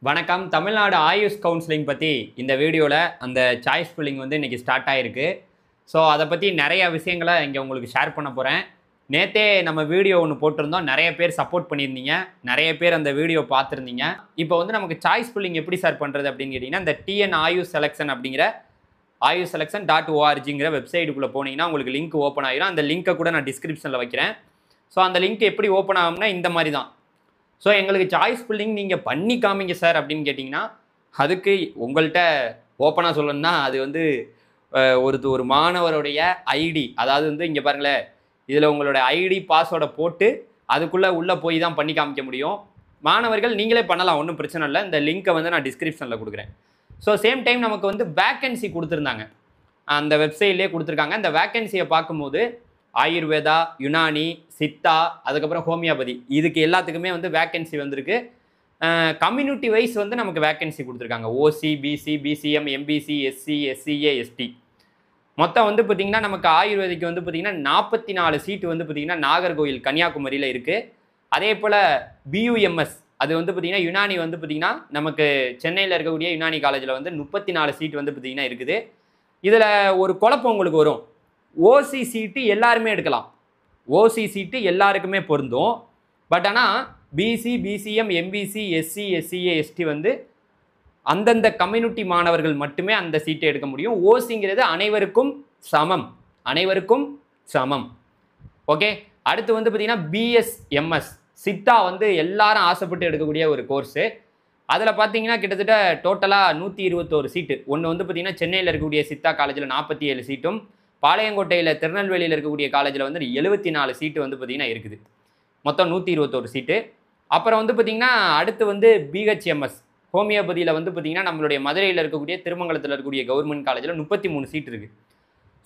வணக்கம். தமிழ்நாடு ஆயுஷ் கவுன்சிலிங் பற்றி இந்த வீடியோவில் அந்த சாய்ஸ் ஃபில்லிங் வந்து இன்றைக்கி ஸ்டார்ட் ஆகிருக்கு. ஸோ அதை பற்றி நிறைய விஷயங்களை இங்கே உங்களுக்கு ஷேர் பண்ண போகிறேன். நேற்றே நம்ம வீடியோ ஒன்று போட்டிருந்தோம், நிறைய பேர் சப்போர்ட் பண்ணியிருந்தீங்க, நிறைய பேர் அந்த வீடியோ பார்த்துருந்தீங்க. இப்போ வந்து நமக்கு சாய்ஸ் ஃபில்லிங் எப்படி சார் பண்ணுறது அப்படின்னு கேட்டிங்கன்னா, இந்த டிஎன் ஆயுஷ் செலெக்ஷன் அப்படிங்கிற ayushselection.orgங்கிற வெப்சைட்டுக்குள்ளே போனீங்கன்னா உங்களுக்கு லிங்க் ஓப்பன் ஆகிடும். அந்த லிங்க்கை கூட நான் டிஸ்கிரிப்ஷனில் வைக்கிறேன். ஸோ அந்த லிங்க் எப்படி ஓப்பன் ஆகும்னா இந்த மாதிரி தான். ஸோ எங்களுக்கு சாய்ஸ் ஃபில்லிங் நீங்கள் பண்ணி காமிங்க சார் அப்படின்னு கேட்டிங்கன்னா, அதுக்கு உங்கள்கிட்ட ஓப்பனாக சொல்லணும்னா அது வந்து ஒரு மாணவருடைய ஐடி, அதாவது வந்து இங்கே பாருங்களேன், இதில் உங்களோட ஐடி பாஸ்வேர்டை போட்டு உள்ளே போய் தான் பண்ணி காமிக்க முடியும். மாணவர்கள் நீங்களே பண்ணலாம், ஒன்றும் பிரச்சனை இல்லை. இந்த லிங்க்கை வந்து நான் டிஸ்கிரிப்ஷனில் கொடுக்குறேன். ஸோ சேம் டைம் நமக்கு வந்து வேக்கன்சி கொடுத்துருந்தாங்க, அந்த வெப்சைட்லேயே கொடுத்துருக்காங்க. இந்த வேக்கன்சியை பார்க்கும்போது ஆயுர்வேதா, யுனானி, சித்தா, அதுக்கப்புறம் ஹோமியோபதி, இதுக்கு எல்லாத்துக்குமே வந்து வேக்கன்சி வந்திருக்கு. கம்யூனிட்டி வைஸ் வந்து நமக்கு வேக்கன்சி கொடுத்துருக்காங்க. OC, BC, BCM, MBC, SC, SCA, ST. மொத்தம் வந்து பார்த்திங்கன்னா நமக்கு ஆயுர்வேதிக்கு வந்து பார்த்திங்கன்னா 44 சீட்டு வந்து பார்த்திங்கன்னா நாகர்கோவில், கன்னியாகுமரியில் இருக்குது. அதே போல் பியூஎம்எஸ், அது வந்து பார்த்திங்கன்னா யுனானி வந்து பார்த்திங்கன்னா நமக்கு சென்னையில் இருக்கக்கூடிய யுனானி காலேஜில் வந்து 34 சீட்டு வந்து பார்த்திங்கன்னா இருக்குது. இதில் ஒரு குழப்பம் உங்களுக்கு வரும். ஓசி சீட்டு எல்லாருமே எடுக்கலாம், ஓசி சீட்டு எல்லாருக்குமே பொருந்தும். பட் ஆனால் BC, BCM, MBC, SC, SCA, ST வந்து அந்தந்த கம்யூனிட்டி மாணவர்கள் மட்டுமே அந்த சீட்டை எடுக்க முடியும். ஓசிங்கிறது அனைவருக்கும் சமம், அனைவருக்கும் சமம். ஓகே. அடுத்து வந்து பார்த்திங்கன்னா பிஎஸ்எம்எஸ், சித்தா வந்து எல்லாரும் ஆசைப்பட்டு எடுக்கக்கூடிய ஒரு கோர்ஸு. அதில் பார்த்தீங்கன்னா கிட்டத்தட்ட டோட்டலாக 121 சீட்டு. ஒன்று வந்து பார்த்திங்கன்னா சென்னையில் இருக்கக்கூடிய சித்தா காலேஜில் 47 சீட்டும், பாளையங்கோட்டையில் திருநெல்வேலியில் இருக்கக்கூடிய காலேஜில் வந்து 74 சீட்டு வந்து பார்த்திங்கன்னா இருக்குது. மொத்தம் 121 சீட்டு. அப்புறம் வந்து பார்த்திங்கன்னா அடுத்து வந்து பிஹெச்எம்எஸ், ஹோமியோபதியில் வந்து பார்த்திங்கன்னா நம்மளுடைய மதுரையில் இருக்கக்கூடிய திருமங்கலத்தில் இருக்கக்கூடிய கவர்மெண்ட் காலேஜில் 33 சீட் இருக்குது.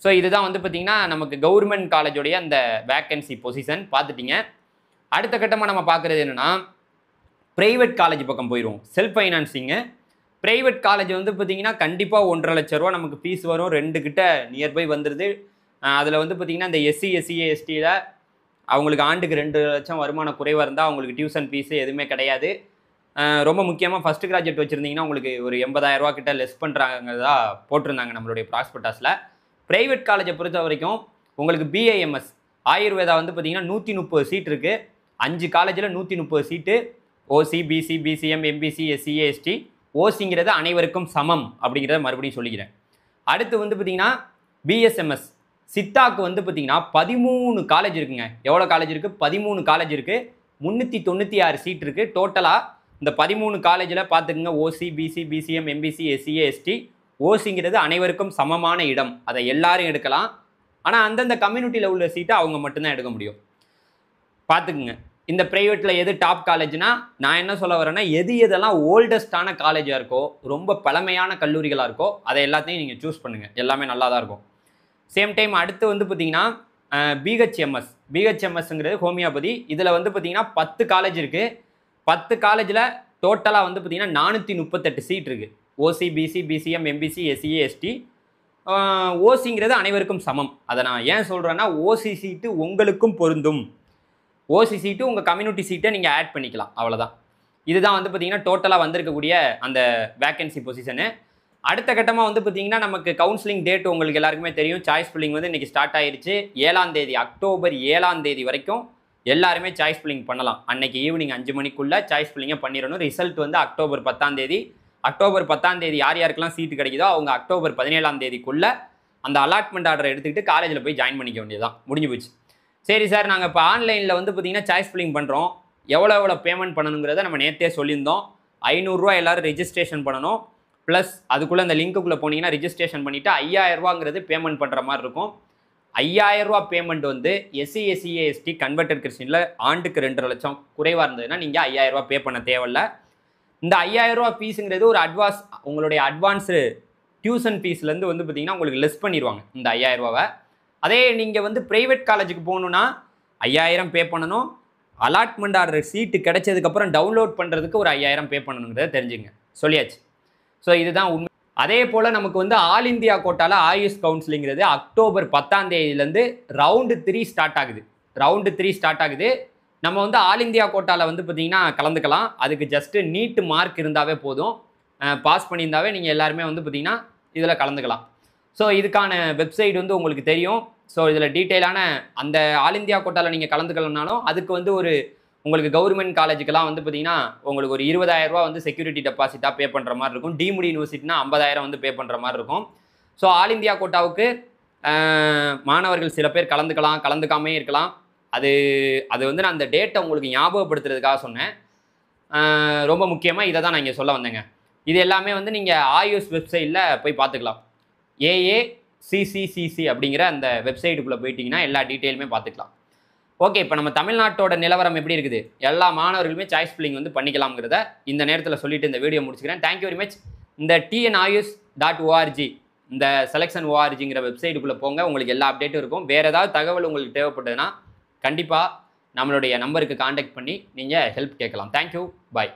ஸோ இதுதான் வந்து பார்த்திங்கன்னா நமக்கு கவர்மெண்ட் காலேஜோடைய அந்த வேக்கன்சி பொசிஷன் பார்த்துட்டிங்க. அடுத்த கட்டமாக நம்ம பார்க்குறது என்னென்னா, ப்ரைவேட் காலேஜ் பக்கம் போயிடுவோம். செல்ஃப் ஃபைனான்சிங்கு ப்ரைவேட் காலேஜ் வந்து பார்த்திங்கன்னா கண்டிப்பாக 1.5 லட்ச ரூபா நமக்கு ஃபீஸ் வரும். 2 கிட்ட நியர்பை வந்துடுது. அதில் வந்து பார்த்திங்கன்னா இந்த எஸ்சி, எஸ்சிஏ, எஸ்டியில் அவங்களுக்கு ஆண்டுக்கு 2 லட்சம் வருமானம் குறைவாக இருந்தால் அவங்களுக்கு டியூஷன் ஃபீஸு எதுவுமே கிடையாது. ரொம்ப முக்கியமாக ஃபஸ்ட் கிராஜுவேட் வச்சுருந்தீங்கன்னா உங்களுக்கு ஒரு 80,000 ரூபா கிட்ட லெஸ் பண்ணுறாங்கதா போட்டிருந்தாங்க நம்மளுடைய ப்ராஸ்பெக்டஸில். ப்ரைவேட் காலேஜை பொறுத்த வரைக்கும் உங்களுக்கு பிஐஎம்எஸ் ஆயுர்வேதா வந்து பார்த்திங்கன்னா 130 சீட் இருக்குது. 5 காலேஜில் 130 seat. OC, BC, BCM, MBC, SCA, ST. ஓசிங்கிறது அனைவருக்கும் சமம் அப்படிங்கிறத மறுபடியும் சொல்லிக்கிறேன். அடுத்து வந்து பார்த்திங்கன்னா பிஎஸ்எம்எஸ் சித்தாக்கு வந்து பார்த்திங்கன்னா 13 காலேஜ் இருக்குங்க. எவ்வளோ காலேஜ் இருக்குது? 13 காலேஜ் இருக்குது. 396 சீட் இருக்குது. டோட்டலாக இந்த 13 காலேஜில் பார்த்துக்குங்க, OC, BC, BCM, MBC, SCA, ST. ஓசிங்கிறது அனைவருக்கும் சமமான இடம், அதை எல்லாரும் எடுக்கலாம். ஆனால் அந்தந்த கம்யூனிட்டியில் உள்ள சீட்டை அவங்க மட்டும்தான் எடுக்க முடியும். பார்த்துக்குங்க. இந்த ப்ரைவேட்டில் எது டாப் காலேஜ்னா, நான் என்ன சொல்ல வரேன்னா, எதெல்லாம் ஓல்டஸ்டான காலேஜாக இருக்கோ, ரொம்ப பழமையான கல்லூரிகளாக இருக்கோ, அதை எல்லாத்தையும் நீங்கள் சூஸ் பண்ணுங்கள். எல்லாமே நல்லா தான் இருக்கும். சேம் டைம் அடுத்து வந்து பார்த்திங்கன்னா பிஹெச்எம்எஸ், பிஹெச்எம்எஸ்ங்கிறது ஹோமியோபதி. இதில் வந்து பார்த்திங்கன்னா 10 காலேஜ் இருக்குது. 10 காலேஜில் டோட்டலாக வந்து பார்த்திங்கன்னா 438 சீட் இருக்குது. OC, BC, BCM, MBC, SCA, ST. ஓசிங்கிறது அனைவருக்கும் சமம். அதை நான் ஏன் சொல்கிறேன்னா, ஓசி சீட்டு உங்களுக்கும் பொருந்தும். ஓசி சீட்டு உங்கள் கம்யூனிட்டி சீட்டை நீங்கள் ஆட் பண்ணிக்கலாம், அவ்வளோதான். இதுதான் வந்து பார்த்திங்கன்னா டோட்டலாக வந்திருக்கக்கூடிய அந்த வேக்கன்சி பொசிஷனு. அடுத்த கட்டமாக வந்து பார்த்திங்கன்னா நமக்கு கவுன்சிலிங் டேட் உங்களுக்கு எல்லாருக்குமே தெரியும். சாய்ஸ் ஃபில்லிங் வந்து இன்றைக்கி ஸ்டார்ட் ஆகிடுச்சு. 7ஆம் தேதி, அக்டோபர் 7ஆம் தேதி வரைக்கும் எல்லாருமே சாய்ஸ் ஃபில்லிங் பண்ணலாம். அன்றைக்கி ஈவினிங் 5 மணிக்குள்ளே சாய்ஸ் ஃபில்லிங்கை பண்ணிடணும். ரிசல்ட் வந்து அக்டோபர் 10ஆம் தேதி. அக்டோபர் 10ஆம் தேதி யார் யாருக்கெல்லாம் சீட்டு கிடைக்குதோ அவங்க அக்டோபர் 17ஆம் தேதிக்குள்ளே அந்த அலாட்மெண்ட் ஆர்டரை எடுத்துக்கிட்டு காலேஜில் போய் ஜாயின் பண்ணிக்க வேண்டியதுதான், முடிஞ்சு போச்சு. சரி சார், நாங்கள் இப்போ ஆன்லைனில் வந்து பார்த்திங்கன்னா சாய்ஸ் ஃபில்லிங் பண்ணுறோம், எவ்வளோ பேமெண்ட் பண்ணணுங்கிறத நம்ம நேற்றே சொல்லியிருந்தோம். 500 ரூபா எல்லோரும் ரெஜிஸ்ட்ரேஷன் பண்ணணும். ப்ளஸ் அதுக்குள்ளே அந்த லிங்க்குள்ளே போனீங்கன்னா ரெஜிஸ்ட்ரேஷன் பண்ணிவிட்டு 5000 ரூபாங்கிறது பேமெண்ட் பண்ணுற மாதிரி இருக்கும். 5000 ரூபா பேமெண்ட் வந்து எஸ்சி, எஸ்சிஏ, எஸ்டி கன்வெர்டட் கிறிஸ்டினில் ஆண்டுக்கு 2.5 லட்சம் குறைவாக இருந்ததுன்னா நீங்கள் 5000 ரூபா பே பண்ண தேவையில்லை. இந்த 5000 ரூபா ஃபீஸுங்கிறது ஒரு உங்களுடைய அட்வான்ஸு டியூஷன் ஃபீஸ்லேருந்து வந்து பார்த்திங்கன்னா உங்களுக்கு லெஸ் பண்ணிடுவாங்க இந்த 5000 ரூபாவை. அதே நீங்கள் வந்து ப்ரைவேட் காலேஜுக்கு போகணுன்னா 5000 பே பண்ணணும். அலாட்மெண்ட் ஆர்டர் சீட்டு கிடைச்சதுக்கப்புறம் டவுன்லோட் பண்ணுறதுக்கு ஒரு 5000 பே பண்ணணுங்கிறத தெரிஞ்சுங்க, சொல்லியாச்சு. ஸோ இதுதான் உண்மை. அதே போல் நமக்கு வந்து ஆல் இந்தியா கோட்டாவில் ஆயுஷ் கவுன்சிலிங்கிறது அக்டோபர் 10ஆம் தேதியிலேருந்து ரவுண்டு 3 ஸ்டார்ட் ஆகுது. நம்ம வந்து ஆல் இந்தியா கோட்டாவில் வந்து பார்த்தீங்கன்னா கலந்துக்கலாம். அதுக்கு ஜஸ்ட்டு நீட் மார்க் இருந்தாவே போதும். பாஸ் பண்ணியிருந்தாவே நீங்கள் எல்லாருமே வந்து பார்த்தீங்கன்னா இதில் கலந்துக்கலாம். ஸோ இதுக்கான வெப்சைட் வந்து உங்களுக்கு தெரியும். ஸோ இதில் டீட்டெயிலான அந்த ஆல் இந்தியா கோட்டாவில் நீங்கள் கலந்துக்கலனாலும் அதுக்கு வந்து ஒரு உங்களுக்கு கவர்மெண்ட் காலேஜுக்கெல்லாம் வந்து பார்த்தீங்கன்னா உங்களுக்கு ஒரு 20,000 ரூபா வந்து செக்யூரிட்டி டெபாசிட்டாக பே பண்ணுற மாதிரி இருக்கும். டீம்டு யூனிவர்சிட்டினா 50,000 வந்து பே பண்ணுற மாதிரி இருக்கும். ஸோ ஆல் இந்தியா கோட்டாவுக்கு மாணவர்கள் சில பேர் கலந்துக்கலாம், கலந்துக்காமே இருக்கலாம். அது அது வந்து நான் அந்த டேட்டை உங்களுக்கு ஞாபகப்படுத்துறதுக்காக சொன்னேன். ரொம்ப முக்கியமாக இதை தான் நான் இங்கே சொல்ல வந்தேங்க. இது எல்லாமே வந்து நீங்கள் ஆயுஷ் வெப்சைட்டில் போய் பார்த்துக்கலாம். AACCCC அப்படிங்கிற அந்த வெப்சைட்டுக்குள்ளே போயிட்டீங்கன்னா எல்லா டீட்டெயிலுமே பார்த்துக்கலாம். ஓகே, இப்போ நம்ம தமிழ்நாட்டோட நிலவரம் எப்படி இருக்குது? எல்லா மாணவர்களுமே சாய்ஸ் ஃபில்லிங் வந்து பண்ணிக்கலாம்ங்கிறத இந்த நேரத்தில் சொல்லிட்டு இந்த வீடியோ முடிச்சுக்கிறேன். Thank you very much. இந்த tnayush.org இந்த செலெக்ஷன் ORGங்கிற வெப்சைட்டுக்குள்ளே போங்க. உங்களுக்கு எல்லா அப்டேட்டும் இருக்கும். வேறு ஏதாவது தகவல் உங்களுக்கு தேவைப்பட்டதுன்னா கண்டிப்பாக நம்மளுடைய நம்பருக்கு காண்டாக்ட் பண்ணி நீங்கள் ஹெல்ப் கேட்கலாம். தேங்க்யூ, பாய்.